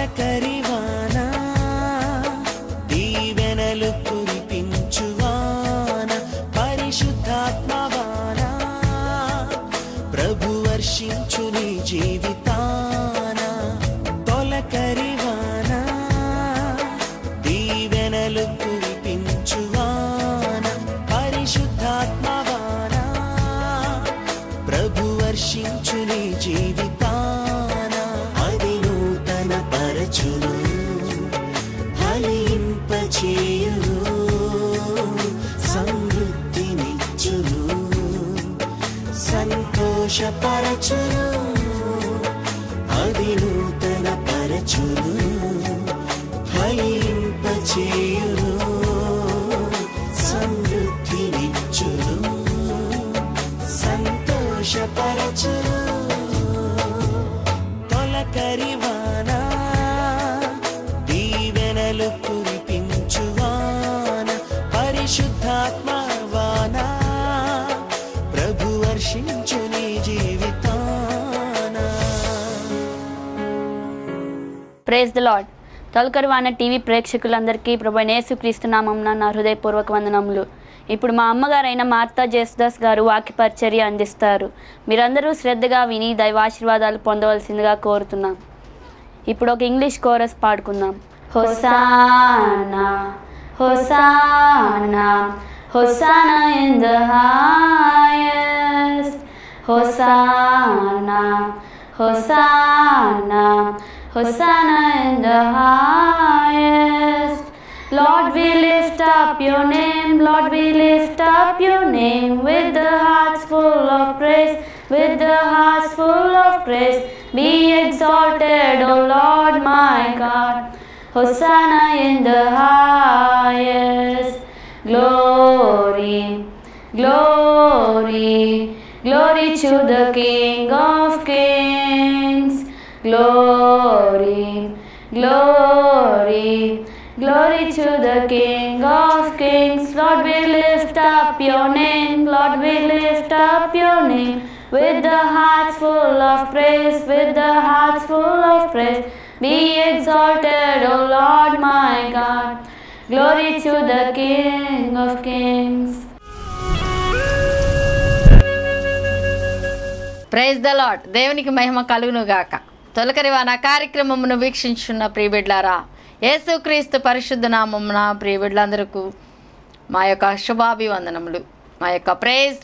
తొలకరివాన దీవెనలు కురిపించువాన పరిశుద్ధాత్మవాన ప్రభు వర్షించు నీ జీవితాన తొలకరివాన దీవెనలు కురిపించువాన పరిశుద్ధాత్మవాన ప్రభు వర్షించు నీ జీవితాన అది నూతన పరచును ఫలింపచేయును సమృద్ధినిచ్చును సంతోషపరచును అది నూతన పరచును ఫలింపచేయును సమృద్ధినిచ్చును సంతోషపరచును తొలకరివాన దీవెనలు కురిపించువాన పరిశుద్ధాత్మవాన ప్రభు వర్షించు నీ జీవితాన. Praise the Lord. తొలకరివాన టీవీ ప్రేక్షకులందరికీ ప్రభువైన యేసుక్రీస్తు నామమున నా హృదయపూర్వక వందనములు. ఇప్పుడు మా అమ్మగారైన మార్తా జేసుదాస్ గారు వాక్య పరిచర్య అందిస్తారు. మీరందరూ శ్రద్ధగా విని దైవాశీర్వాదాలు పొందవలసిందిగా కోరుతున్నాం. ఇప్పుడు ఒక ఇంగ్లీష్ కోరస్ పాడుకుందాం. Hosanna hosanna hosanna in the highest hosanna hosanna hosanna in the highest. Lord, we lift up your name, Lord, we lift up your name with the hearts full of praise, with the hearts full of praise. Be exalted, O Lord my God. Hosanna in the highest. Glory, glory, glory to the King of Kings. Glory, glory, glory to the King of Kings. Lord, we lift up your name, Lord, we lift up your name with the hearts full of praise, with the hearts full of praise. Be exalted, O Lord my God. Glory to the King of Kings. Praise the Lord. దేవునికి మహిమ కలుగును గాక. తొలకరివాన కార్యక్రమమును వీక్షించున్న ప్రియబిడ్లారా, యేసుక్రీస్తు పరిశుద్ధ నామమున ప్రియబిడ్లందరికీ మా యొక్క శుభాభివందనములు. మా యొక్క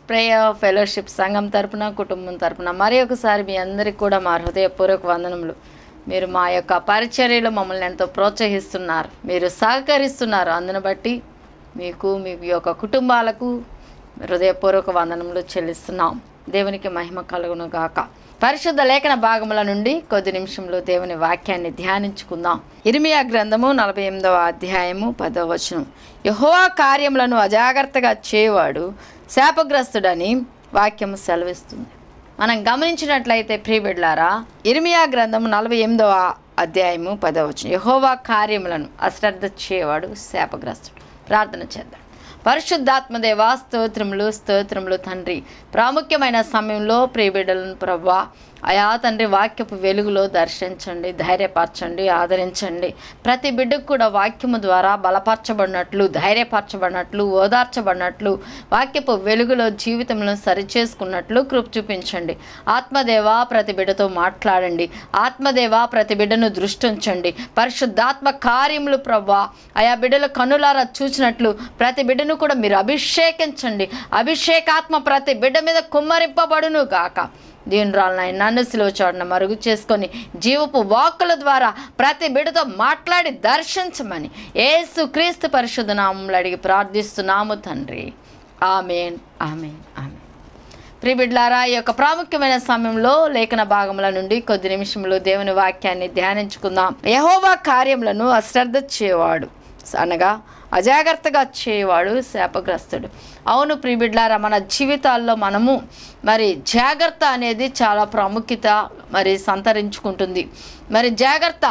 ప్రేయర్ ఫెలోషిప్ సంఘం తరపున, కుటుంబం తరపున మరి ఒకసారి మీ అందరికీ కూడా మా హృదయపూర్వక వందనములు. మీరు మా యొక్క పరిచర్యలో మమ్మల్ని ఎంతో ప్రోత్సహిస్తున్నారు, మీరు సహకరిస్తున్నారు. అందును బట్టి మీకు మీ యొక్క కుటుంబాలకు హృదయపూర్వక వందనములు చెల్లిస్తున్నాం. దేవునికి మహిమ కలుగును గాక. పరిశుద్ధ లేఖన భాగముల నుండి కొద్ది నిమిషంలో దేవుని వాక్యాన్ని ధ్యానించుకుందాం. ఇర్మియా గ్రంథము 48వ అధ్యాయము 10వ వచనం. యెహోవా కార్యములను అజాగ్రత్తగా చేయవాడు శాపగ్రస్తుడని వాక్యము సెలవిస్తుంది. మనం గమనించినట్లయితే ప్రియబిడ్లారా, ఇర్మియా గ్రంథము 48వ అధ్యాయము 10వ వచనం. యెహోవా కార్యములను అశ్రద్ధ చేయవాడు శాపగ్రస్తుడు. ప్రార్థన చేద్దాం. పరిశుద్ధాత్మదేవా, స్తోత్రములు స్తోత్రములు తండ్రి. ప్రాముఖ్యమైన సమయంలో ప్రియబిడ్డలను ప్రభువా అయా తండ్రి వాక్యపు వెలుగులో దర్శించండి, ధైర్యపరచండి, ఆదరించండి. ప్రతి బిడ్డకు కూడా వాక్యము ద్వారా బలపరచబడినట్లు, ధైర్యపరచబడినట్లు, ఓదార్చబడినట్లు, వాక్యపు వెలుగులో జీవితంలో సరిచేసుకున్నట్లు కృప చూపించండి. ఆత్మదేవా ప్రతి బిడ్డతో మాట్లాడండి. ఆత్మదేవా ప్రతి బిడ్డను దృష్టి ఉంచండి. పరిశుద్ధాత్మ కార్యములు ప్రభువా ఆయా బిడ్డల కన్నులారా చూసినట్లు ప్రతి బిడ్డను కూడా మీరు అభిషేకించండి. అభిషేకాత్మ ప్రతి బిడ్డ మీద కుమ్మరింపబడును గాక. దీనురాలనైనా నన్ను సిలువ చాటున మరుగు చేసుకొని జీవపు వాక్కుల ద్వారా ప్రతి బిడ్డతో మాట్లాడి దర్శించమని యేసుక్రీస్తు పరిశుద్ధ నామములో అడిగి ప్రార్థిస్తున్నాము తండ్రి. ఆమేన్, ఆమేన్, ఆమేన్. ప్రియబిడ్లారా, ఈ యొక్క ప్రాముఖ్యమైన సమయంలో లేఖన భాగముల నుండి కొద్ది నిమిషంలో దేవుని వాక్యాన్ని ధ్యానించుకుందాం. యెహోవా కార్యములను అశ్రద్ధ చేయవాడు అనగా అజాగ్రత్తగా చేయవాడు శాపగ్రస్తుడు. అవును ప్రియబిడ్లారా, మన జీవితాల్లో మనము మరి జాగ్రత్త అనేది చాలా ప్రాముఖ్యత మరి సంతరించుకుంటుంది. మరి జాగ్రత్త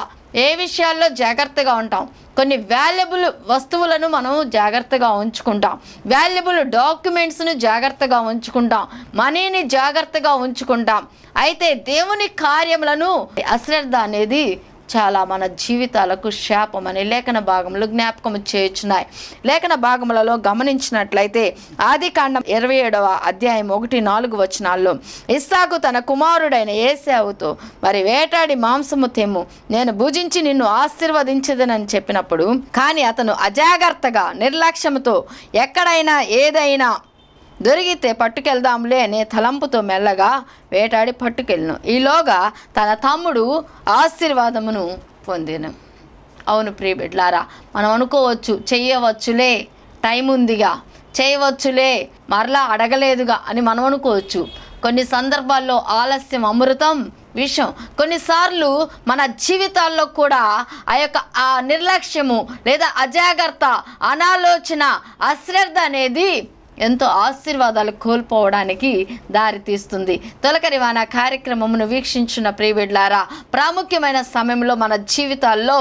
ఏ విషయాల్లో జాగ్రత్తగా ఉంటాం. కొన్ని వాల్యుబుల్ వస్తువులను మనం జాగ్రత్తగా ఉంచుకుంటాం, వాల్యుబుల్ డాక్యుమెంట్స్ను జాగ్రత్తగా ఉంచుకుంటాం, మనీని జాగ్రత్తగా ఉంచుకుంటాం. అయితే దేవుని కార్యములను అశ్రద్ధ అనేది చాలా మన జీవితాలకు శాపమని లేఖన భాగములు జ్ఞాపకం చేయుచున్నాయి. లేఖన భాగములలో గమనించినట్లయితే ఆదికాండం 27వ అధ్యాయం 1-4 వచనాల్లో ఇస్సాకు తన కుమారుడైన ఏశావుతో మరి వేటాడి మాంసము తెమ్ము, నేను భుజించి నిన్ను ఆశీర్వదించదనని చెప్పినప్పుడు కానీ అతను అజాగ్రత్తగా నిర్లక్ష్యంతో ఎక్కడైనా ఏదైనా దొరికితే పట్టుకెళ్దాంలే అనే తలంపుతో మెల్లగా వేటాడి పట్టుకెళ్ళను. ఈలోగా తన తమ్ముడు ఆశీర్వాదమును పొందెను. అవును ప్రియ బిడ్డలారా, మనం అనుకోవచ్చు చెయ్యవచ్చులే, టైం ఉందిగా, చేయవచ్చులే, మరలా అడగలేదుగా అని మనం అనుకోవచ్చు. కొన్ని సందర్భాల్లో ఆలస్యం అమృతం విషయం. కొన్నిసార్లు మన జీవితాల్లో కూడా ఆ నిర్లక్ష్యము లేదా అజాగ్రత్త, అనాలోచన, అశ్రద్ధ అనేది ఎంతో ఆశీర్వాదాలు కోల్పోవడానికి దారితీస్తుంది. తొలకరి వాన కార్యక్రమమును వీక్షించిన ప్రియబిడ్లారా, ప్రాముఖ్యమైన సమయంలో మన జీవితాల్లో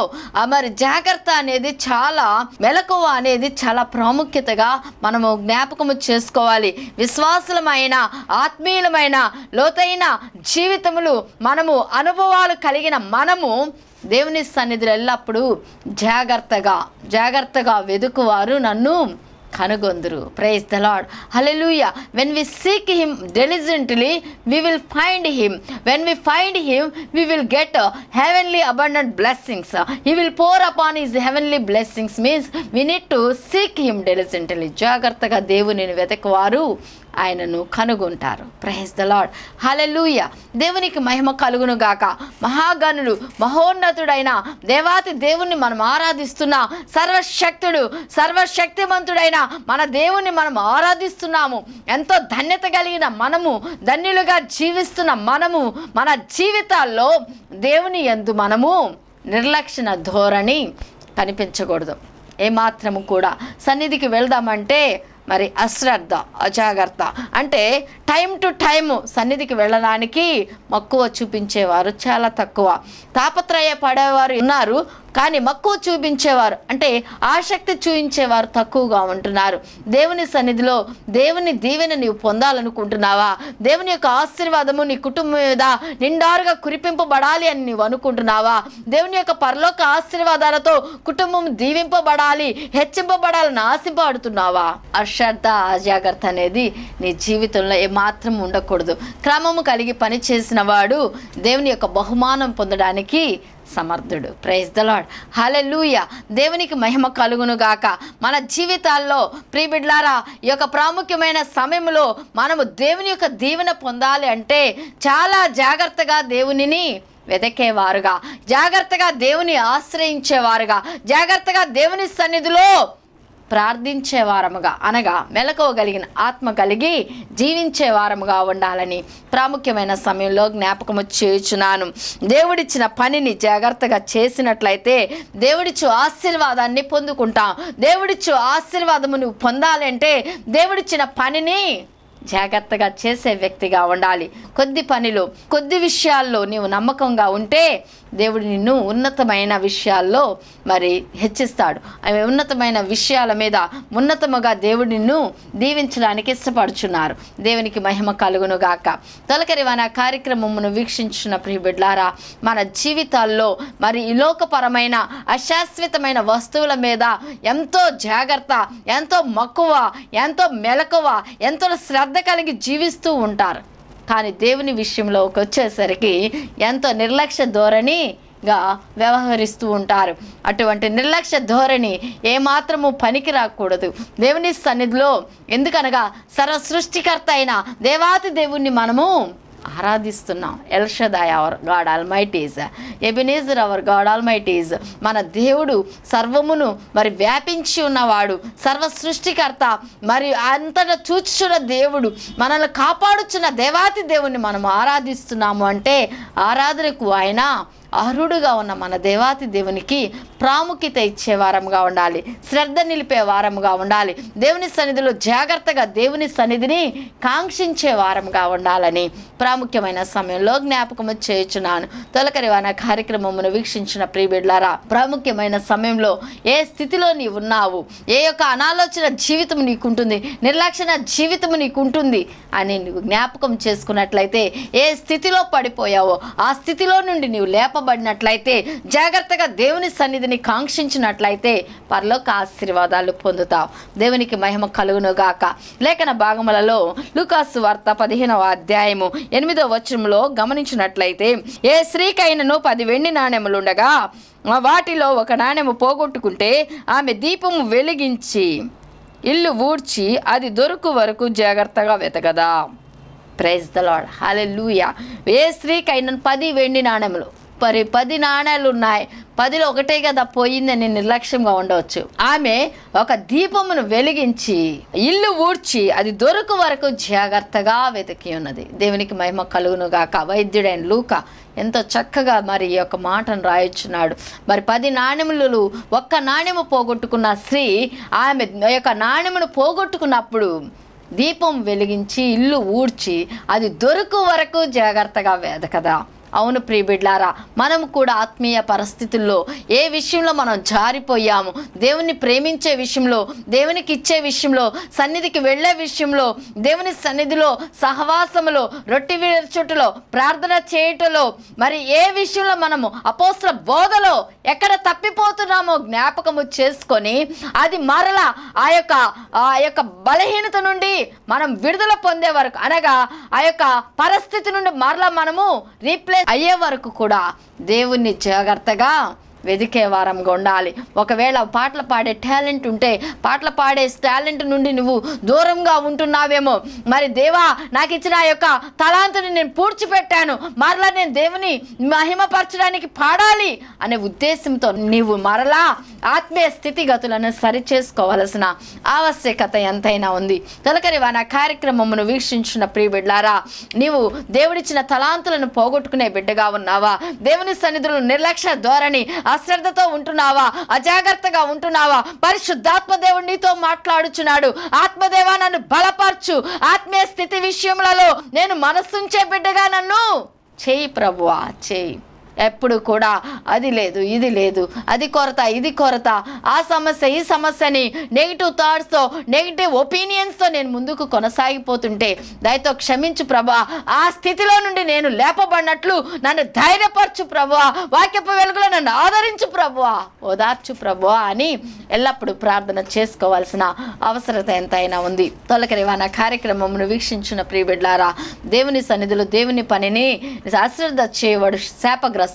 మరి జాగ్రత్త అనేది చాలా, మెలకువ అనేది చాలా ప్రాముఖ్యతగా మనము జ్ఞాపకము చేసుకోవాలి. విశ్వాసులమైన, ఆత్మీయులమైన, లోతైన జీవితములు మనము అనుభవాలు కలిగిన మనము దేవుని సన్నిధిలో ఎల్లప్పుడూ జాగ్రత్తగా వెదుకువారు నన్ను కనుగొందురు. Praise the Lord. Hallelujah. when we seek him diligently we will find him. when we find him we will get heavenly abundant blessings. he will pour upon his heavenly blessings means we need to seek him diligently. జాగ్రత్తగా దేవునిని వెతకువారు ఆయనను కనుగొంటారు. Praise the Lord. Hallelujah. దేవునికి మహిమ కలుగును గాక. మహాగణుడు, మహోన్నతుడైన దేవాతి దేవుణ్ణి మనం ఆరాధిస్తున్నా. సర్వశక్తుడు, సర్వశక్తిమంతుడైన మన దేవుణ్ణి మనం ఆరాధిస్తున్నాము. ఎంతో ధన్యత కలిగిన మనము, ధన్యులుగా జీవిస్తున్న మనము, మన జీవితాల్లో దేవుని యందు మనము నిర్లక్ష్య ధోరణి కనిపించకూడదు. ఏమాత్రము కూడా సన్నిధికి వెళ్దామంటే మరి అశ్రద్ధ, అజాగ్రత్త అంటే టైం టు టైము సన్నిధికి వెళ్ళడానికి మక్కువ చూపించేవారు చాలా తక్కువ. తాపత్రయపడేవారు ఉన్నారు, కానీ మక్కువ చూపించేవారు అంటే ఆసక్తి చూపించేవారు తక్కువగా ఉంటున్నారు. దేవుని సన్నిధిలో దేవుని దీవెన నీవు పొందాలనుకుంటున్నావా? దేవుని యొక్క ఆశీర్వాదము నీ కుటుంబం మీద నిండారుగా కురిపింపబడాలి అని నీవు అనుకుంటున్నావా? దేవుని యొక్క పరలోక ఆశీర్వాదాలతో కుటుంబం దీవింపబడాలి, హెచ్చింపబడాలని ఆశింపడుతున్నావా? అశ్రద్ధ, అజాగ్రత్త అనేది నీ జీవితంలో ఏమాత్రం ఉండకూడదు. క్రమము కలిగి పని చేసిన వాడు దేవుని యొక్క బహుమానం పొందడానికి సమర్థుడు. Praise the Lord. హల్లెలూయా. దేవునికి మహిమ కలుగును గాక. మన జీవితాల్లో ప్రియబిడ్లారా, ఈ యొక్క ప్రాముఖ్యమైన సమయంలో మనము దేవుని యొక్క దీవెన పొందాలి అంటే చాలా జాగ్రత్తగా దేవునిని వెతకేవారుగా, జాగ్రత్తగా దేవుని ఆశ్రయించేవారుగా, జాగ్రత్తగా దేవుని సన్నిధిలో ప్రార్థించే వారముగా, అనగా మెలకువగలిగిన ఆత్మ కలిగి జీవించే వారముగా ఉండాలని ప్రాముఖ్యమైన సమయంలో జ్ఞాపకము చేయుచున్నాను. దేవుడిచ్చిన పనిని జాగ్రత్తగా చేసినట్లయితే దేవుడిచ్చు ఆశీర్వాదాన్ని పొందుకుంటాం. దేవుడిచ్చు ఆశీర్వాదము నువ్వు పొందాలంటే దేవుడిచ్చిన పనిని జాగ్రత్తగా చేసే వ్యక్తిగా ఉండాలి. కొద్ది పనిలో, కొద్ది విషయాల్లో నీవు నమ్మకంగా ఉంటే దేవుడు నిన్ను ఉన్నతమైన విషయాల్లో మరి హెచ్చిస్తాడు. అవి ఉన్నతమైన విషయాల మీద ఉన్నతముగా దేవుడు నిన్ను దీవించడానికి ఇష్టపడుచున్నారు. దేవునికి మహిమ కలుగును గాక. తొలకరి వాన కార్యక్రమమును వీక్షించిన ప్రియబిడ్లారా, మన జీవితాల్లో మరి ఈ లోకపరమైన అశాశ్వతమైన వస్తువుల మీద ఎంతో జాగ్రత్త, ఎంతో మక్కువ, ఎంతో మెలకువ, ఎంతో శ్రద్ధ కలిగి జీవిస్తూ ఉంటారు. కానీ దేవుని విషయంలోకి వచ్చేసరికి ఎంతో నిర్లక్ష్య ధోరణిగా వ్యవహరిస్తూ ఉంటారు. అటువంటి నిర్లక్ష్య ధోరణి ఏమాత్రము పనికి రాకూడదు దేవుని సన్నిధిలో. ఎందుకనగా సర్వ సృష్టికర్త అయిన దేవాతి దేవుణ్ణి మనము ఆరాధిస్తున్నాం. El Shaddai our God almighty's, Ebenezer our God almighty's. మన దేవుడు సర్వమును మరి వ్యాపించి ఉన్నవాడు, సర్వ సృష్టికర్త, మరి అంతటా చూచుచున్న దేవుడు, మనల్ని కాపాడుచున్న దేవాతి దేవుణ్ణి మనం ఆరాధిస్తున్నాము అంటే ఆరాధనకు ఆయన అర్హుడుగా ఉన్న మన దేవాతి దేవునికి ప్రాముఖ్యత ఇచ్చే వారముగా ఉండాలి, శ్రద్ధ నిలిపే వారముగా ఉండాలి. దేవుని సన్నిధిలో జాగ్రత్తగా దేవుని సన్నిధిని కాంక్షించే వారముగా ఉండాలని ప్రాముఖ్యమైన సమయంలో జ్ఞాపకము చేయుచున్నాను. తొలకరి వాన కార్యక్రమమును వీక్షించిన ప్రియబిడ్లారా, ప్రాముఖ్యమైన సమయంలో ఏ స్థితిలో నీవు ఉన్నావు, ఏ యొక్క అనాలోచన జీవితం నీకుంటుంది, నిర్లక్ష్య జీవితం నీకుంటుంది అని నువ్వు జ్ఞాపకం చేసుకున్నట్లయితే ఏ స్థితిలో పడిపోయావో ఆ స్థితిలో నుండి నీవు లేపబడాలి లోబడినట్లయితే, జాగ్రత్తగా దేవుని సన్నిధిని కాంక్షించినట్లయితే పరలోక ఆశీర్వాదాలు పొందుతావు. దేవునికి మహిమ కలుగును గాక. లేఖన భాగములలో లూకాసు వార్త 15వ అధ్యాయము 8వ వచనంలో గమనించినట్లయితే, ఏ స్త్రీకైనను 10 వెండి నాణెములుండగా వాటిలో ఒక నాణెము పోగొట్టుకుంటే ఆమె దీపము వెలిగించి ఇల్లు ఊడ్చి అది దొరుకు వరకు జాగ్రత్తగా వెతకదా. Praise the Lord, hallelujah. ఏ స్త్రీకైనా 10 వెండి నాణెములు, 10 నాణేలు ఉన్నాయి, 10లో ఒకటే కదా పోయిందని నిర్లక్ష్యంగా ఉండవచ్చు. ఆమె ఒక దీపమును వెలిగించి ఇల్లు ఊడ్చి అది దొరకు వరకు జాగ్రత్తగా వెతికి ఉన్నది. దేవునికి మహిమ కలుగును గాక. వైద్యుడైన లూకా ఎంతో చక్కగా మరి ఈ యొక్క మాటను రాయొచ్చున్నాడు. మరి 10 నాణెములు, ఒక్క నాణెము పోగొట్టుకున్న స్త్రీ ఆమె యొక్క నాణెమును పోగొట్టుకున్నప్పుడు దీపం వెలిగించి ఇల్లు ఊడ్చి అది దొరకు వరకు జాగ్రత్తగా వెతకదా. అవును ప్రియబిడ్లారా, మనం కూడా ఆత్మీయ పరిస్థితుల్లో ఏ విషయంలో మనం జారిపోయాము, దేవుని ప్రేమించే విషయంలో, దేవునికి ఇచ్చే విషయంలో, సన్నిధికి వెళ్ళే విషయంలో, దేవుని సన్నిధిలో సహవాసములో, రొట్టె విరుచుటలో, ప్రార్థన చేయటంలో, మరి ఏ విషయంలో మనము అపోస్తల బోధలో ఎక్కడ తప్పిపోతున్నామో జ్ఞాపకము చేసుకొని అది మరలా ఆ యొక్క బలహీనత నుండి మనం విడుదల పొందే వరకు, అనగా ఆ యొక్క పరిస్థితి నుండి మరలా మనము రీప్లేస్ అయ్యే వరకు కూడా దేవుణ్ణి జాగ్రత్తగా వెదికే వారంగా ఉండాలి. ఒకవేళ పాటలు పాడే టాలెంట్ ఉంటే పాటలు పాడే టాలెంట్ నుండి నువ్వు దూరంగా ఉంటున్నావేమో. మరి దేవా, నాకు ఇచ్చిన ఆ యొక్క తలాంతుని నేను పూడ్చిపెట్టాను, మరలా నేను దేవుని మహిమపరచడానికి పాడాలి అనే ఉద్దేశంతో నీవు మరలా ఆత్మీయ స్థితిగతులను సరిచేసుకోవాల్సిన ఆవశ్యకత ఎంతైనా ఉంది. తొలకరి వాన కార్యక్రమమును వీక్షించిన ప్రియబిడ్లారా, నీవు దేవుడిచ్చిన తలాంతులను పోగొట్టుకునే బిడ్డగా ఉన్నావా? దేవుని సన్నిధులు నిర్లక్ష్య ధోరణి, అశ్రద్ధతో ఉంటున్నావా? అజాగ్రత్తగా ఉంటున్నావా? పరిశుద్ధాత్మ దేవుడు నీతో మాట్లాడుచున్నాడు. ఆత్మదేవా, నన్ను బలపరచు, ఆత్మీయ స్థితి విషయములలో నేను మనస్సుంచే బిడ్డగా నన్ను చేయి ప్రభువా, చేయి. ఎప్పుడు కూడా అది లేదు, ఇది లేదు, అది కొరత, ఇది కొరత, ఆ సమస్య, ఈ సమస్యని నెగిటివ్ థాట్స్తో, నెగిటివ్ ఒపీనియన్స్తో నేను ముందుకు కొనసాగిపోతుంటే దయతో క్షమించు ప్రభువా. ఆ స్థితిలో నుండి నేను లేపబడినట్లు నన్ను ధైర్యపరచు ప్రభువా. వాక్యపు వెలుగులో నన్ను ఆదరించు ప్రభువా, ఓదార్చు ప్రభువా అని ఎల్లప్పుడూ ప్రార్థన చేసుకోవాల్సిన అవసరత ఎంతైనా ఉంది. తొలకరి వాన కార్యక్రమమును వీక్షించిన ప్రియబిడ్లారా, దేవుని సన్నిధిలో దేవుని పనిని అశ్రద్ధ చేయవాడు శాపగ్రస్తుడు.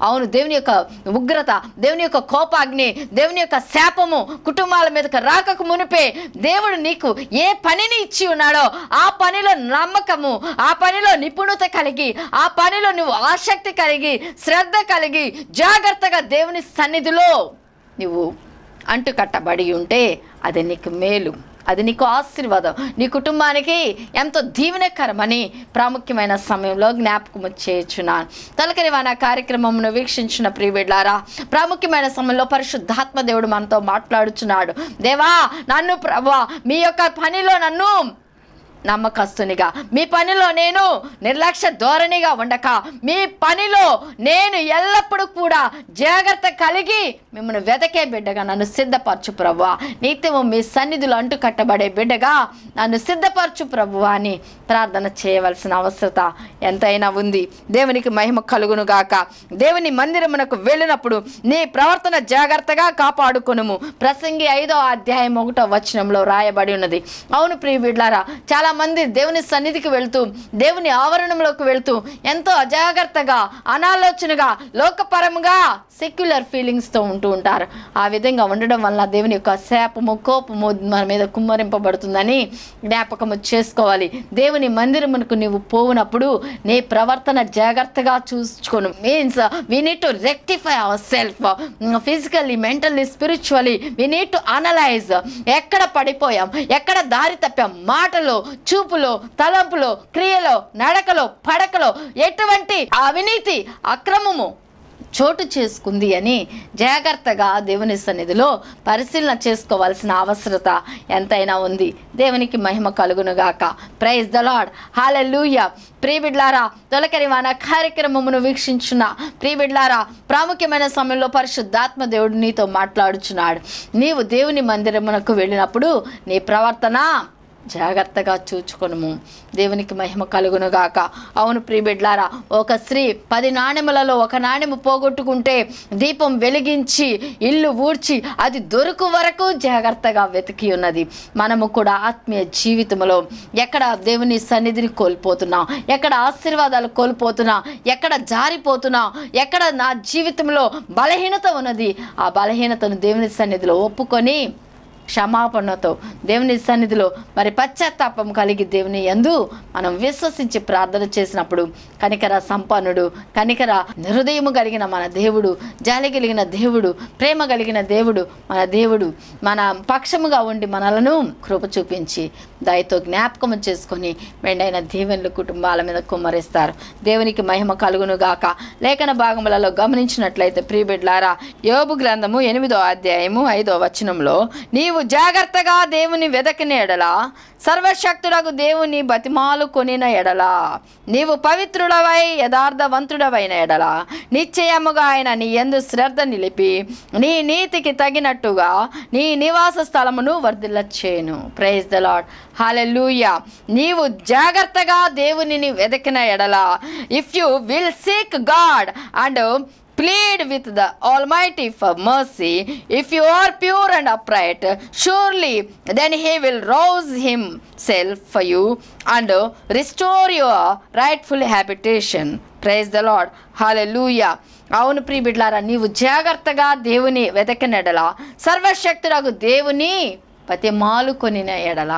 అవును, దేవుని యొక్క ఉగ్రత, దేవుని యొక్క కోపాగ్ని, దేవుని యొక్క శాపము కుటుంబాల మీదకి రాకకు మునిపే దేవుడు నీకు ఏ పనిని ఇచ్చి ఉన్నాడో ఆ పనిలో నమ్మకము, ఆ పనిలో నిపుణత కలిగి, ఆ పనిలో నువ్వు ఆసక్తి కలిగి, శ్రద్ధ కలిగి, జాగ్రత్తగా దేవుని సన్నిధిలో నువ్వు అంటుకట్టబడి ఉంటే అది నీకు మేలు, అది నీకు ఆశీర్వాదం, నీ కుటుంబానికి ఎంతో దీవెనకరమని ప్రాముఖ్యమైన సమయంలో జ్ఞాపకం చేయుచున్నాను. తొలకరి వాన కార్యక్రమమును వీక్షించిన ప్రియబిడ్లారా, ప్రాముఖ్యమైన సమయంలో పరిశుద్ధాత్మ దేవుడు మనతో మాట్లాడుచున్నాడు. దేవా, నన్ను ప్రభువా మీ యొక్క పనిలో నన్ను నమ్మకస్తునిగా, మీ పనిలో నేను నిర్లక్ష్య ధోరణిగా ఉండక, మీ పనిలో నేను ఎల్లప్పుడూ కూడా జాగ్రత్త కలిగి మిమ్మల్ని వెతకే బిడ్డగా నన్ను సిద్ధపరచు ప్రభువా. నిత్యము మీ సన్నిధిలో అంటు కట్టబడే బిడ్డగా నన్ను సిద్ధపరచు ప్రభువా అని ప్రార్థన చేయవలసిన అవసరత ఎంతైనా ఉంది. దేవునికి మహిమ కలుగును గాక. దేవుని మందిరమునకు వెళ్ళినప్పుడు నీ ప్రవర్తన జాగ్రత్తగా కాపాడుకొనుము. ప్రసంగి 5వ అధ్యాయం 1వ వచనంలో రాయబడి ఉన్నది. అవును ప్రియబిడ్లారా, చాలా మంది దేవుని సన్నిధికి వెళ్తూ, దేవుని ఆవరణంలోకి వెళ్తూ ఎంతో అజాగ్రత్తగా, అనాలోచనగా, లోకపరముగా, సెక్యులర్ ఫీలింగ్స్తో ఉంటూ ఉంటారు. ఆ విధంగా ఉండడం వల్ల దేవుని యొక్క శాపము, కోపము మన మీద కుమ్మరింపబడుతుందని జ్ఞాపకము చేసుకోవాలి. దేవుని మందిరమునకు నీవు పోవునప్పుడు నీ ప్రవర్తన జాగ్రత్తగా చూసుకోను. Means we need to rectify our self physically, mentally, spiritually. We need to analyse. ఎక్కడ పడిపోయాం, ఎక్కడ దారి తప్పాం, మాటలో, చూపులో, తలంపులో, క్రియలో, నడకలో, పడకలో ఎటువంటి అవినీతి, అక్రమము చోటు చేసుకుంది అని జాగ్రత్తగా దేవుని సన్నిధిలో పరిశీలన చేసుకోవాల్సిన అవసరత ఎంతైనా ఉంది. దేవునికి మహిమ కలుగునుగాక. ప్రైజ్ ద లార్డ్, హల్లెలూయా. ప్రియబిడ్లారా, తొలకరి వాన కార్యక్రమమును వీక్షించున్న ప్రియబిడ్లారా, ప్రాముఖ్యమైన సమయంలో పరిశుద్ధాత్మ దేవుడు నీతో మాట్లాడుచున్నాడు. నీవు దేవుని మందిరమునకు వెళ్ళినప్పుడు నీ ప్రవర్తన జాగ్రత్తగా చూచుకొనుము. దేవునికి మహిమ కలుగునుగాక. అవును ప్రియబిడ్లారా, ఒక స్త్రీ 10 నాణెములలో 1 నాణెము పోగొట్టుకుంటే దీపం వెలిగించి ఇల్లు ఊడ్చి అది దొరుకు వరకు జాగ్రత్తగా వెతికి ఉన్నది. మనము కూడా ఆత్మీయ జీవితంలో ఎక్కడ దేవుని సన్నిధిని కోల్పోతున్నాం, ఎక్కడ ఆశీర్వాదాలు కోల్పోతున్నాం, ఎక్కడ జారిపోతున్నాం, ఎక్కడ నా జీవితంలో బలహీనత ఉన్నది, ఆ బలహీనతను దేవుని సన్నిధిలో ఒప్పుకొని క్షమాపణతో దేవుని సన్నిధిలో మరి పశ్చాత్తాపం కలిగి దేవుని యందు మనం విశ్వసించి ప్రార్థన చేసినప్పుడు కనికర సంపన్నుడు, కనికర హృదయము కలిగిన మన దేవుడు, జాలి కలిగిన దేవుడు, ప్రేమ కలిగిన దేవుడు, మన దేవుడు మన పక్షముగా ఉండి మనలను కృప చూపించి దయతో జ్ఞాపకం చేసుకొని మెండైన దీవెనలు కుటుంబాల మీద కుమ్మరిస్తారు. దేవునికి మహిమ కలుగును గాక. లేఖన భాగములలో గమనించినట్లయితే ప్రియబిడ్లారా, యోబు గ్రంథము 8వ అధ్యాయము 5వ వచనంలో, నీవు జాగ్రత్తగా దేవుని వెదకిన ఎడల, సర్వశక్తుడగు దేవుని బతిమాలు కొనిన ఎడల, నీవు పవిత్రుడవై యథార్థవంతుడవైన ఎడల, నిశ్చయముగా ఆయన నీ యందు శ్రద్ధ నిలిపి నీ నీతికి తగినట్టుగా నీ నివాస స్థలమును వర్ధిల్లచేయును. Praise the Lord. హల్లెలూయా. నీవు జాగ్రత్తగా దేవునిని వెదకిన ఎడల, if you will seek God and plead with the Almighty for mercy, if you are pure and upright, surely then he will rouse himself for you and restore your rightful habitation. Praise the Lord. Hallelujah. అవును ప్రియబిడ్లారా, నీవు జాగ్రత్తగా దేవుని వెతకిన ఎడల, సర్వశక్తుడగు దేవుని బతిమాలుకొనిన ఎడల,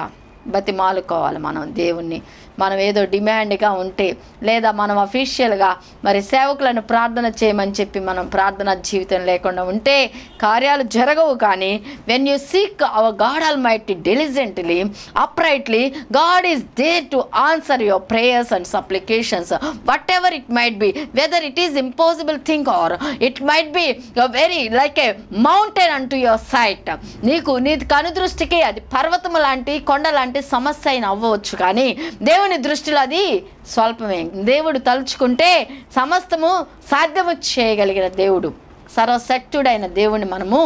బతిమాలుకోవాలి మనం దేవుణ్ణి. మనం ఏదో డిమాండ్గా ఉంటే, లేదా మనం అఫీషియల్గా మరి సేవకులను ప్రార్థన చేయమని చెప్పి మనం ప్రార్థన జీవితం లేకుండా ఉంటే కార్యాలు జరగవు. కానీ when you seek hour God almighty diligently, uprightly, God is there to answer your prayers and supplications, whatever it might be, whether it is impossible thing or it might be a very like a mountain unto your sight. నీ కనుదృష్టికి అది పర్వతము లాంటి కొండ లాంటి సమస్య అయిన అవ్వచ్చు, కానీ దేవుని దృష్టిలో అది స్వల్పమే. దేవుడు తలుచుకుంటే సమస్తము సాధ్యము చేయగలిగిన దేవుడు, సర్వశక్తుడైన దేవుని మనము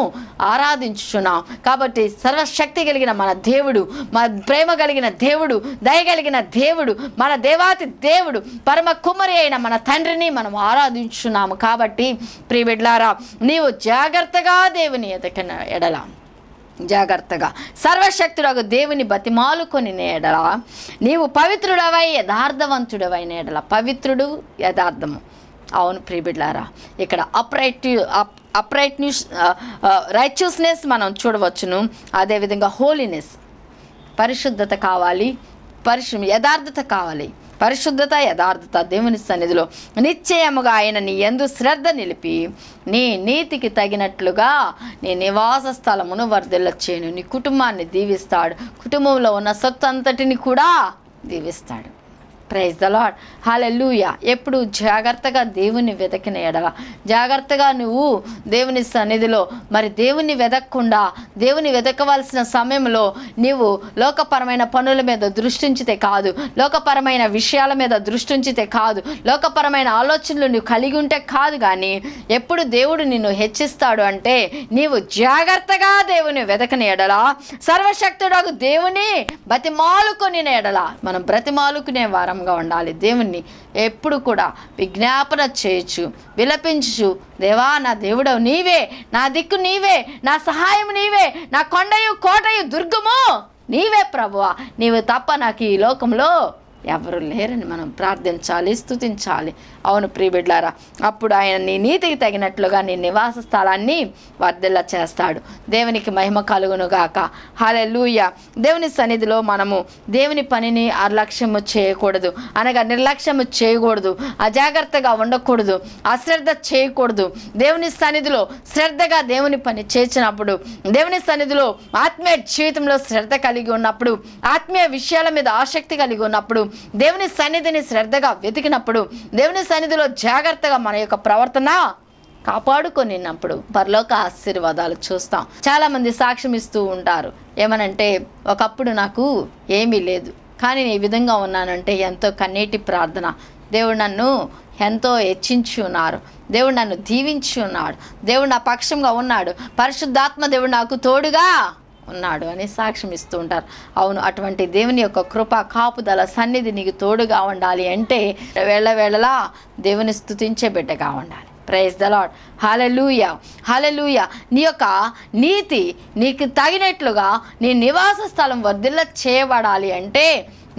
ఆరాధించుచున్నాం. కాబట్టి సర్వశక్తి కలిగిన మన దేవుడు, మన ప్రేమ కలిగిన దేవుడు, దయ కలిగిన దేవుడు, మన దేవాతి దేవుడు, పరమ కుమ్మరి అయిన మన తండ్రిని మనం ఆరాధించున్నాము. కాబట్టి ప్రియబిడ్లారా, నీవు జాగ్రత్తగా దేవుని ఎదకిన ఎడల, జాగ్రత్తగా సర్వశక్తుడగు దేవుని బతిమాలుకొని ఎడల, నీవు పవిత్రుడవై యథార్థవంతుడవైన ఎడల. పవిత్రుడు, యథార్థము. అవును ప్రియబిడ్లారా, ఇక్కడ రైచియస్నెస్ మనం చూడవచ్చును. అదేవిధంగా హోలీనెస్, పరిశుద్ధత కావాలి, యథార్థత కావాలి. పరిశుద్ధత, యథార్థత దేవుని సన్నిధిలో నిశ్చయముగా ఆయన నీ యందు శ్రద్ధ నిలిపి నీ నీతికి తగినట్లుగా నీ నివాస స్థలమును వర్ధిల్లచేయును. నీ కుటుంబాన్ని దీవిస్తాడు, కుటుంబంలో ఉన్న సొత్తు అంతటిని కూడా దీవిస్తాడు. Praise the Lord. హల్లెలూయా. ఎప్పుడు జాగ్రత్తగా దేవుని వెతకిన ఎడల, జాగ్రత్తగా నువ్వు దేవుని సన్నిధిలో మరి దేవుని వెతకకుండా, దేవుని వెతకవలసిన సమయంలో నీవు లోకపరమైన పనుల మీద దృష్టించితే కాదు, లోకపరమైన విషయాల మీద దృష్టించితే కాదు, లోకపరమైన ఆలోచనలు నువ్వు కలిగి ఉంటే కాదు. కానీ ఎప్పుడు దేవుడు నిన్ను హెచ్చిస్తాడు అంటే, నీవు జాగ్రత్తగా దేవుని వెతకని ఎడల, సర్వశక్తుడగు దేవుని బతిమాలుకొని ఎడల. మనం బ్రతిమాలుకునే వారంగా ఉండాలి. దేవుణ్ణి ఎప్పుడు కూడా విజ్ఞాపన చేయొచ్చు, విలపించు. దేవా, నా దేవుడవు నీవే, నా దిక్కు నీవే, నా సహాయం నీవే, నా కొండయు కోటయు దుర్గము నీవే ప్రభువా, నీవు తప్ప నాకు ఈ లోకంలో ఎవరు లేరని మనం ప్రార్థించాలి, స్తుతించాలి. అవును ప్రియబిడ్లారా, అప్పుడు ఆయన నీ నీతికి తగినట్లుగా నీ నివాస స్థలాన్ని వర్ధిల్ల చేస్తాడు. దేవునికి మహిమ కలుగును గాక. హల్లెలూయా. దేవుని సన్నిధిలో మనము దేవుని పనిని నిర్లక్ష్యము చేయకూడదు, అనగా నిర్లక్ష్యము చేయకూడదు, అజాగ్రత్తగా ఉండకూడదు, అశ్రద్ధ చేయకూడదు. దేవుని సన్నిధిలో శ్రద్ధగా దేవుని పని చేసినప్పుడు, దేవుని సన్నిధిలో ఆత్మీయ జీవితంలో శ్రద్ధ కలిగి ఉన్నప్పుడు, ఆత్మీయ విషయాల మీద ఆసక్తి కలిగి ఉన్నప్పుడు, దేవుని సన్నిధిని శ్రద్ధగా వెతికినప్పుడు, దేవుని సన్నిధిలో జాగ్రత్తగా మన యొక్క ప్రవర్తన కాపాడుకొనినప్పుడు పరలోక ఆశీర్వాదాలు చూస్తాం. చాలా మంది సాక్ష్యం ఇస్తూ ఉంటారు. ఏమనంటే, ఒకప్పుడు నాకు ఏమీ లేదు, కానీ నేను ఈ విధంగా ఉన్నానంటే ఎంతో కన్నీటి ప్రార్థన, దేవుడు నన్ను ఎంతో హెచ్చించి ఉన్నారు, దేవుడు నన్ను దీవించి ఉన్నాడు, దేవుడు నా పక్షంగా ఉన్నాడు, పరిశుద్ధాత్మ దేవుడు నాకు తోడుగా ఉన్నాడు అని సాక్ష్యం ఇస్తూ ఉంటారు. అవును, అటువంటి దేవుని యొక్క కృప కాపుదల సన్నిధి నీకు తోడుగా ఉండాలి అంటే వేళలా దేవుని స్తుతించే బిడ్డగా ఉండాలి. Praise the Lord. Hallelujah, hallelujah. నీ యొక్క నీతి నీకు తగినట్లుగా నీ నివాస స్థలం వర్ధిల్ల చేయబడాలి అంటే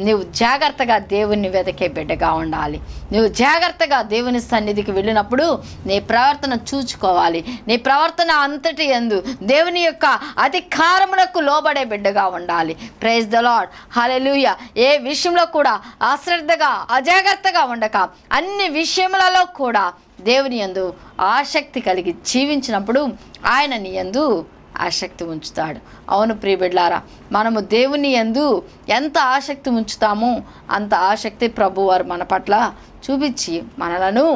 నువ్వు జాగ్రత్తగా దేవుణ్ణి వెతికే బిడ్డగా ఉండాలి. నువ్వు జాగ్రత్తగా దేవుని సన్నిధికి వెళ్ళినప్పుడు నీ ప్రవర్తన చూచుకోవాలి. నీ ప్రవర్తన అంతటి యందు దేవుని యొక్క అధికారమునకు లోబడే బిడ్డగా ఉండాలి. Praise the Lord. హల్లెలూయా. ఏ విషయంలో కూడా అశ్రద్ధగా అజాగ్రత్తగా ఉండక అన్ని విషయములలో కూడా దేవుని యందు ఆసక్తి కలిగి జీవించినప్పుడు ఆయన నీ యందు ఆసక్తి ఉంచుతాడు. అవును ప్రియబిడ్లారా, మనము దేవుని యందు ఎంత ఆసక్తి ఉంచుతామో అంత ఆసక్తి ప్రభువారు మన పట్ల చూపించి మనలను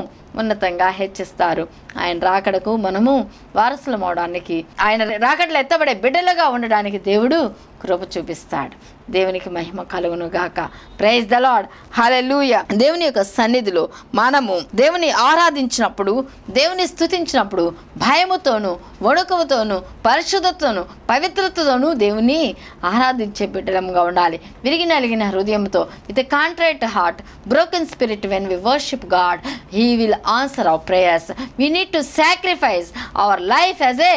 ఉన్నతంగా హెచ్చిస్తారు. ఆయన రాకడకు మనము వారసులం అవడానికి, ఆయన రాకడలో ఎత్తబడే బిడ్డలుగా ఉండడానికి దేవుడు కృప చూపిస్తాడు. దేవునికి మహిమ కలుగును గాక. Praise the Lord. హల్లెలూయా. దేవుని యొక్క సన్నిధిలో మనము దేవుని ఆరాధించినప్పుడు, దేవుని స్తుతించినప్పుడు భయముతోను వణుకుతోను పరిశుద్ధతతోను పవిత్రతతోను దేవుని ఆరాధించే బిడ్డలంగా ఉండాలి. విరిగి నలిగిన హృదయంతో with a contrite heart, broken spirit, when we worship God he will answer our prayers. We need to sacrifice our life as a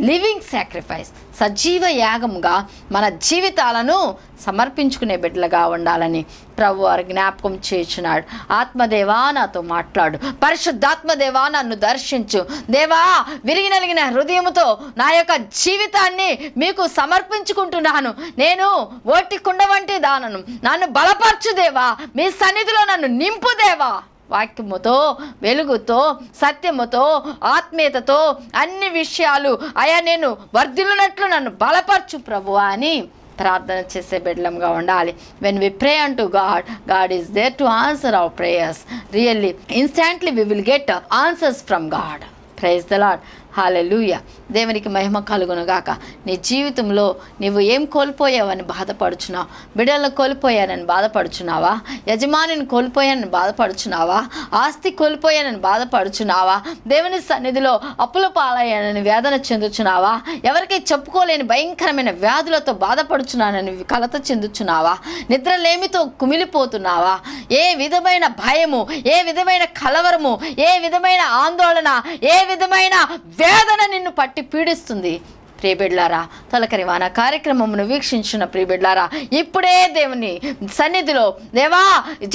living sacrifice. సజీవ యాగముగా మన జీవితాలను సమర్పించుకునే బిడ్డలుగా ఉండాలని ప్రభు వారు జ్ఞాపకం చేయుచున్నాడు. ఆత్మదేవా నాతో మాట్లాడు, పరిశుద్ధాత్మదేవా నన్ను దర్శించు. దేవా, విరిగి నలిగిన హృదయముతో నా యొక్క జీవితాన్ని మీకు సమర్పించుకుంటున్నాను. నేను ఓటి కుండ వంటి దానను, నన్ను బలపరచు దేవా, మీ సన్నిధిలో నన్ను నింపు దేవా. వాక్యముతో, వెలుగుతో, సత్యముతో, ఆత్మీయతతో అన్ని విషయాలు అయా నేను వర్ధిల్లునట్లు నన్ను బలపరచు ప్రభువా అని ప్రార్థన చేసే బిడ్డలంగా ఉండాలి. When we pray unto God, God is there to answer our prayers. Really instantly we will get answers from God. Praise the Lord. Hallelujah. దేవునికి మహిమ కలుగును గాక. నీ జీవితంలో నీవు ఏం కోల్పోయావని బాధపడుచున్నావు? బిడ్డలను కోల్పోయానని బాధపడుచున్నావా? యజమానిని కోల్పోయానని బాధపడుచున్నావా? ఆస్తి కోల్పోయానని బాధపడుచున్నావా? దేవుని సన్నిధిలో అప్పుల పాలయ్యానని వేదన చెందుచున్నావా? ఎవరికి చెప్పుకోలేని భయంకరమైన వ్యాధులతో బాధపడుచున్నానని కలత చెందుచున్నావా? నిద్రలేమితో కుమిలిపోతున్నావా? ఏ విధమైన భయము, ఏ విధమైన కలవరము, ఏ విధమైన ఆందోళన, ఏ విధమైన వేదన నిన్ను పట్టి పీడిస్తుంది? ప్రియబిడ్లారా, తొలకరివాన కార్యక్రమమును వీక్షించిన ప్రియబిడ్లారా, ఇప్పుడే దేవుని సన్నిధిలో దేవా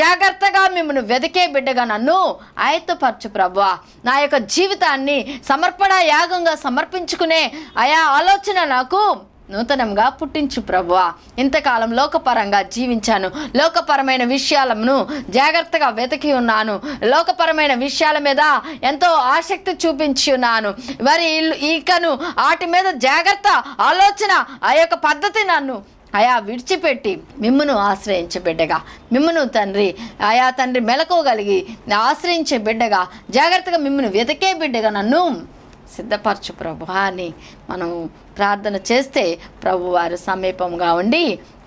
జాగ్రత్తగా మిమ్మల్ని వెతికే బిడ్డగా నన్ను ఆయత్తపరచు ప్రభువా. నా యొక్క జీవితాన్ని సమర్పణ యాగంగా సమర్పించుకునే ఆయా ఆలోచన నాకు నూతనంగా పుట్టించు ప్రభువా. ఇంతకాలం లోకపరంగా జీవించాను, లోకపరమైన విషయాలను జాగ్రత్తగా వెతికి ఉన్నాను, లోకపరమైన విషయాల మీద ఎంతో ఆసక్తి చూపించి ఉన్నాను. మరి ఇకను వాటి మీద జాగ్రత్త ఆలోచన ఆ యొక్క పద్ధతి నన్ను అయా విడిచిపెట్టి మిమ్మును ఆశ్రయించే బిడ్డగా, మిమ్మును తండ్రి ఆయా తండ్రి మెలకోగలిగి ఆశ్రయించే బిడ్డగా, జాగ్రత్తగా మిమ్మును వెతికే బిడ్డగా నన్ను సిద్ధపరచు ప్రభువా అని మనం ప్రార్థన చేస్తే ప్రభువారు సమీపంగా ఉండి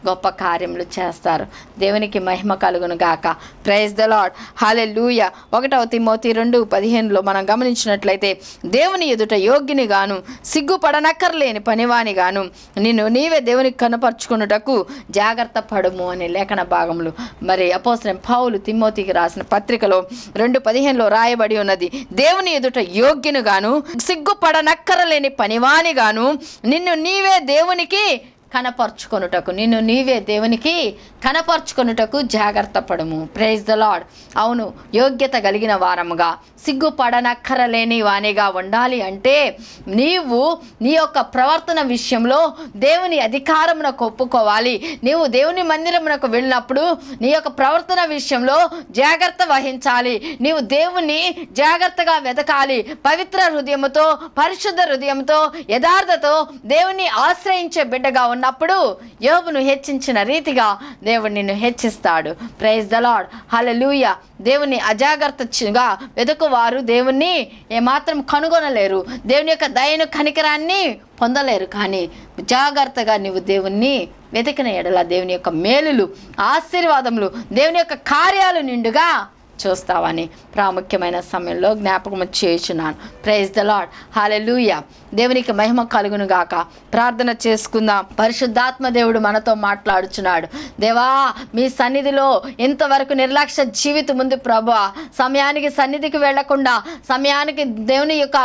గొప్ప కార్యములు చేస్తారు. దేవునికి మహిమ కలుగును గాక. Praise the Lord. Hallelujah. 1 Timothy 2:15 మనం గమనించినట్లయితే, దేవుని ఎదుట యోగ్యుని గాను సిగ్గుపడనక్కర్లేని పనివాని గాను నిన్ను నీవే దేవునికి కనపరుచుకున్నటకు జాగ్రత్త పడుము అనే లేఖన భాగములు మరి అపోస్తలుడైన పౌలు తిమోతికి రాసిన పత్రికలో 2:15 రాయబడి ఉన్నది. దేవుని ఎదుట యోగ్యుని గాను సిగ్గుపడనక్కర్లేని పనివాని గాను నిన్ను నీవే దేవునికి కనపరుచుకొనుటకు, నిన్ను నీవే దేవునికి కనపరుచుకొనుటకు జాగ్రత్త పడము. Praise the lord. అవును, యోగ్యత కలిగిన వారముగా సిగ్గుపడనక్కరలేని వానిగా ఉండాలి అంటే నీవు నీ యొక్క ప్రవర్తన విషయంలో దేవుని అధికారమునకు ఒప్పుకోవాలి. నీవు దేవుని మందిరమునకు వెళ్ళినప్పుడు నీ యొక్క ప్రవర్తన విషయంలో జాగ్రత్త వహించాలి. నీవు దేవుని జాగ్రత్తగా వెతకాలి. పవిత్ర హృదయముతో, పరిశుద్ధ హృదయంతో, యథార్థతో దేవుని ఆశ్రయించే బిడ్డగా ఉన్నప్పుడు యోబును హెచ్చించిన రీతిగా దేవుడు నిన్ను హెచ్చిస్తాడు. Praise the Lord. హల్లెలూయా. దేవుని అజాగ్రత్తగా వెతుకువారు దేవుణ్ణి ఏమాత్రం కనుగొనలేరు, దేవుని యొక్క దయను కనికరాన్ని పొందలేరు. కానీ జాగ్రత్తగా నీవు దేవుణ్ణి వెతికిన ఎడల దేవుని యొక్క మేలులు, ఆశీర్వాదములు, దేవుని యొక్క కార్యాలు నిండుగా చూస్తావని ప్రాముఖ్యమైన సమయంలో జ్ఞాపకం చేయుచున్నాను. Praise the Lord. హల్లెలూయా. దేవునికి మహిమ కలుగును గాక. ప్రార్థన చేసుకుందాం. పరిశుద్ధాత్మ దేవుడు మనతో మాట్లాడుచున్నాడు. దేవా, మీ సన్నిధిలో ఇంతవరకు నిర్లక్ష్య జీవితం ఉంది ప్రభువా. సమయానికి సన్నిధికి వెళ్లకుండా, సమయానికి దేవుని యొక్క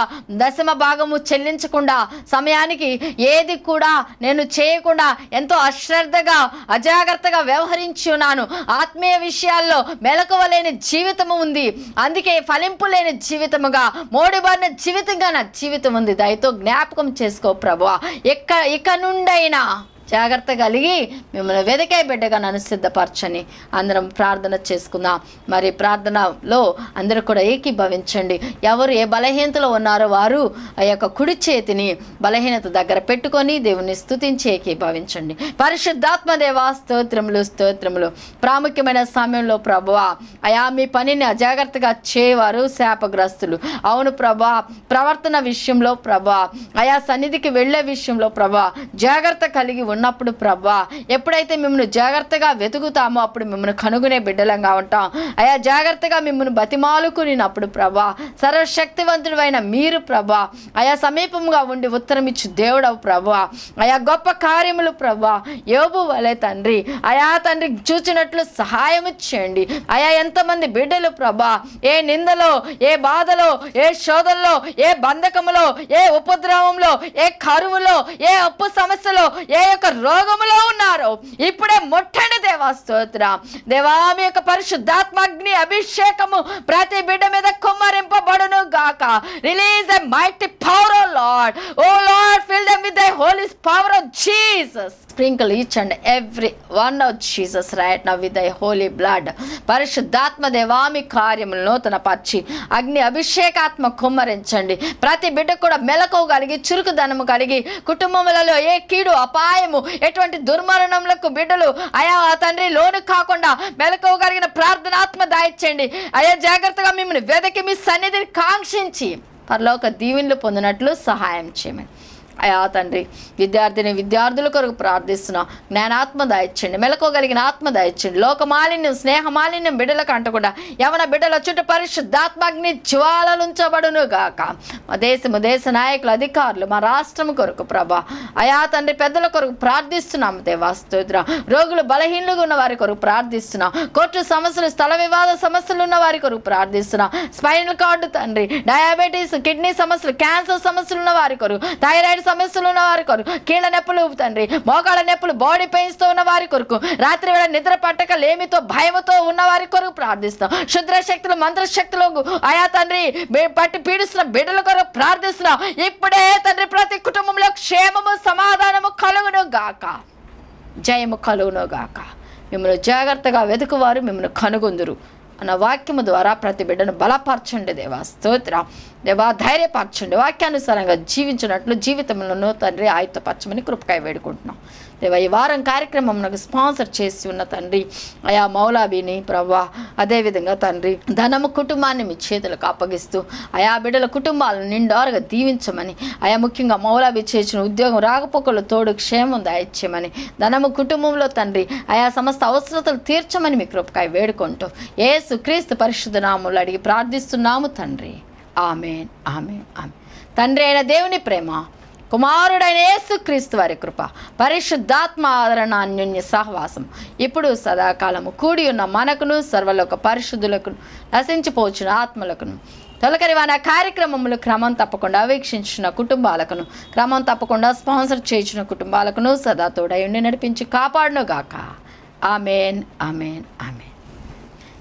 దశమ భాగము చెల్లించకుండా, సమయానికి ఏది కూడా నేను చేయకుండా ఎంతో అశ్రద్ధగా అజాగ్రత్తగా వ్యవహరించి ఉన్నాను. ఆత్మీయ విషయాల్లో మెలకువలేని జీవితము ఉంది. అందుకే ఫలింపు లేని జీవితముగా, మోడిబారిన జీవితంగా నా జీవితం ఉంది. దయతో జ్ఞాపకం చేసుకో ప్రభువా. ఇక నుండైనా జాగ్రత్త కలిగి మిమ్మల్ని వెదకే బిడ్డగా నన్ను సిద్ధపరచని అందరం ప్రార్థన చేసుకుందాం. మరి ప్రార్థనలో అందరూ కూడా ఏకీభవించండి. ఎవరు ఏ బలహీనతలో ఉన్నారో వారు ఆ యొక్క కుడి చేతిని బలహీనత దగ్గర పెట్టుకొని దేవుని స్తుతించి ఏకీభవించండి. పరిశుద్ధాత్మ దేవా, స్తోత్రములు స్తోత్రములు. ప్రాముఖ్యమైన సమయంలో ప్రభువా, అయా మీ పనిని అజాగ్రత్తగా చేయవారు శాపగ్రస్తులు. అవును ప్రభా, ప్రవర్తన విషయంలో ప్రభా, అయా సన్నిధికి వెళ్ళే విషయంలో ప్రభా జాగ్రత్త కలిగి ఉన్నప్పుడు ప్రభా, ఎప్పుడైతే మిమ్మల్ని జాగ్రత్తగా వెతుకుతామో అప్పుడు మిమ్మల్ని కనుగొనే బిడ్డలంగా ఉంటాం. అయా జాగ్రత్తగా మిమ్మల్ని బతిమాలుకునినప్పుడు ప్రభా, సర్వశక్తివంతుడు అయిన మీరు ప్రభా, అయా సమీపంగా ఉండి ఉత్తరం ఇచ్చు దేవుడవు ప్రభా. అయా గొప్ప కార్యములు ప్రభా యోబు వలె తండ్రి, అయా తండ్రి చూచినట్లు సహాయము చేయండి. అయా ఎంతమంది బిడ్డలు ప్రభా ఏ నిందలో, ఏ బాధలో, ఏ శోధనలో, ఏ బంధకములో, ఏ ఉపద్రవంలో, ఏ కరువులో, ఏ అప్పు సమస్యలో, ఏ యొక్క రోగములో ఉన్నారు, ఇప్పుడే ముట్టండి దేవా. స్తోత్రం దేవా. మీ యొక్క పరిశుద్ధాత్మాగ్ని అభిషేకము ప్రతి బిడ్డ మీద కుమ్మరింపబడును గాక. Release a mighty power O Lord. O Lord, fill them with the holy power of Jesus. Sprinkle each and every one of Jesus right now with thy holy blood. పరిశుద్ధాత్మ దేవా, మీ కార్యములను నూతన పరిచి అగ్ని అభిషేకాత్మ కుమ్మరించండి. ప్రతి బిడ్డ కూడా మెలకువ కలిగి, చురుకుదనము కలిగి, కుటుంబములలో ఏ కీడు అపాయము, ఎటువంటి దుర్మరణములకు బిడ్డలు అయా తండ్రి లోను కాకుండా మెలకువ కలిగిన ప్రార్థనాత్మ దాయిచ్చండి. అయా జాగ్రత్తగా మిమ్మల్ని వెదకి మీ సన్నిధిని కాంక్షించి పరలోక దీవెనలు పొందినట్లు సహాయం చేయమని అయా తండ్రి విద్యార్థుల కొరకు ప్రార్థిస్తున్నాం. జ్ఞానాత్మ దాయిచ్చండి, మెలకోగలిగిన ఆత్మ దాయిచ్చండి. లోకమాలిన్యం, స్నేహమాలిన్యం బిడ్డలకు అంటకుండా యవన బిడ్డల చుట్టూ పరిశుద్ధాత్మాగ్ని జ్వాలలుంచబడును గాక. మా దేశ నాయకులు, అధికారులు, మా రాష్ట్రం కొరకు ప్రభా, అయా తండ్రి పెద్దల కొరకు ప్రార్థిస్తున్నాం దేవా. స్తోత్రం. రోగులు, బలహీనులుగా ఉన్న వారి కొరకు ప్రార్థిస్తున్నాం. కోర్టు సమస్యలు, స్థల వివాద సమస్యలు ఉన్న వారి కొరకు ప్రార్థిస్తున్నాం. స్పైనల్ కార్డు తండ్రి, డయాబెటీస్, కిడ్నీ సమస్యలు, క్యాన్సర్ సమస్యలు ఉన్న వారి కొరకు, థైరాయిడ్ సమస్యలు ఉన్న వారి కొరకు, కీళ్ళ నొప్పులు తండ్రి, మోకాళ్ళ నొప్పులు, బాడీ పెయిన్స్ తో ఉన్న వారి కొరకు, రాత్రి వేళ నిద్ర పట్టక లేమితో భయముతో ఉన్న వారి కొరకు ప్రార్థిస్తాం. క్షుద్ర శక్తులు, మంత్రశక్తులు ఆయా తండ్రి పట్టి పీడిస్తున్న బిడ్డల కొరకు ప్రార్థిస్తున్నాం. ఇప్పుడే తండ్రి ప్రతి కుటుంబంలో క్షేమము, సమాధానము కలుగును గాక, జయము కలుగును గాక. మిమ్మల్ని జాగ్రత్తగా వెతుకువారు మిమ్మల్ని కనుగొందురు అన్న వాక్యము ద్వారా ప్రతి బిడ్డను బలపరచండి దేవా. స్తోత్రం దేవా. ధైర్యపరచండి. వాక్యానుసారంగా జీవించినట్లు జీవితంలో తండ్రి ఆయుధపరచమని కృపకాయ వేడుకుంటున్నాం దేవా. ఈ వారం కార్యక్రమం నాకు స్పాన్సర్ చేసి ఉన్న తండ్రి అయా మౌలాబీని ప్రభా, అదేవిధంగా తండ్రి ధనము కుటుంబాన్ని మీ చేతులకు అప్పగిస్తూ ఆయా బిడ్డల కుటుంబాలను నిండారుగా దీవించమని, ఆయా ముఖ్యంగా మౌలాబీ చేసిన ఉద్యోగం రాకపోకలు తోడు క్షేమం దాయిచ్చేయమని, ధనము కుటుంబంలో తండ్రి ఆయా సమస్త అవసరతలు తీర్చమని మీ కృపకాయ వేడుకుంటూ యేసు క్రీస్తు పరిశుద్ధ నామములో అడిగి ప్రార్థిస్తున్నాము తండ్రి. ఆమేన్, ఆమేన్, ఆమేన్. తండ్రి అయిన దేవుని ప్రేమ, కుమారుడైన యేసు క్రీస్తు వారి కృప, పరిశుద్ధాత్మ ఆదరణ, అన్యోన్య సహవాసం ఇప్పుడు సదాకాలము కూడి ఉన్న మనకును, సర్వలోక పరిశుద్ధులకు, నశించిపోచిన ఆత్మలకును, తొలకరివాన కార్యక్రమములు క్రమం తప్పకుండా వీక్షించిన కుటుంబాలకును, క్రమం తప్పకుండా స్పాన్సర్ చేయించిన కుటుంబాలకును సదా తోడై ఉండి నడిపించి కాపాడును గాక. ఆమేన్, ఆమేన్, ఆమేన్.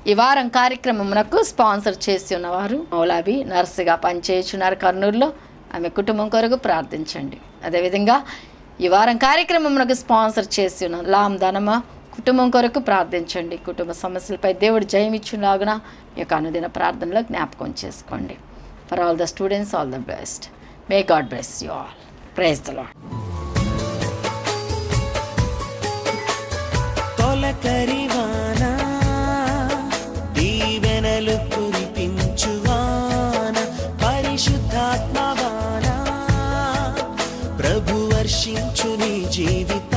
ఈ వారం కార్యక్రమమునకు స్పాన్సర్ చేసి ఉన్నవారు మౌలాబీ నర్సుగా పనిచేయుచున్నారు కర్నూలులో. ఆమె కుటుంబం కొరకు ప్రార్థించండి. అదేవిధంగా ఈ వారం కార్యక్రమమునకు స్పాన్సర్ చేసి ఉన్న లామ్ ధనమ కుటుంబం కొరకు ప్రార్థించండి. కుటుంబ సమస్యలపై దేవుడు జయమిచ్చులాగున ఈ యొక్క అనుదిన ప్రార్థనలో జ్ఞాపకం చేసుకోండి. For all the students all the best. May God bless you all. Praise the Lord. తొలకరివానా దీవెనలు కురిపించువాన, పరిశుద్ధాత్మవానా ప్రభు వర్షించు నీ జీవితం.